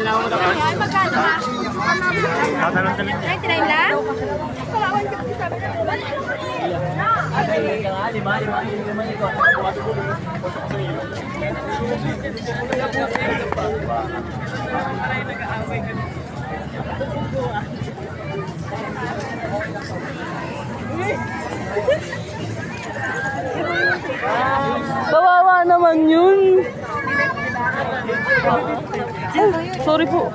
Sinama mo na ka? Ay, magkano ba? Tatanong kami. 99 lang? Kawawan ka kasi sabi na. Kawawa naman yun. Oh, sorry po.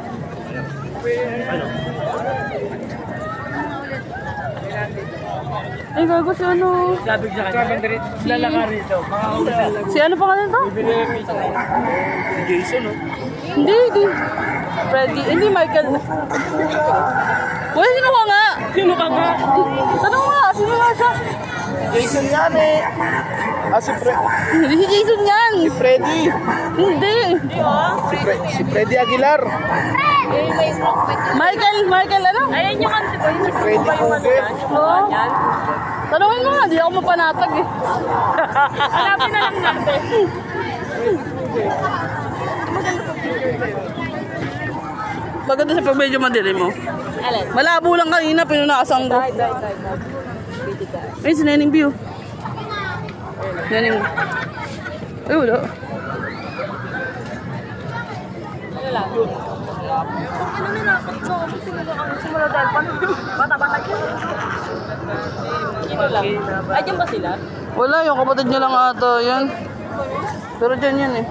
Ay, gago si ano. Sabi ko sa kanya, lalaka rito. Si ano pa kanil to? Jason, no? Hindi. Freddy. Hindi, Michael. Wala, sino ka nga? Sino ka nga? Tanong nga, sino nga siya? Jason yan eh. Hindi si Jason yan. Si Freddy. Hindi. Si Freddy Aguilar. Michael ano? Ayan yung ano, diba? Si Freddy Cougar. Oo. Tanungin mo nga, di ako mapanatag eh. Hanapin na lang natin. Maganda siya pag medyo madilim mo. Alin? Malabo lang kanina, pinunakasan ko. Ay, si Neneng View. Neneng. Ay, wala. Ano lang? Ano nila? So, simula dahil pa. Bata-bata yun. Sino lang? Ay, dyan ba sila? Wala, yung kapatid niya lang ata yan. Pero dyan yan eh.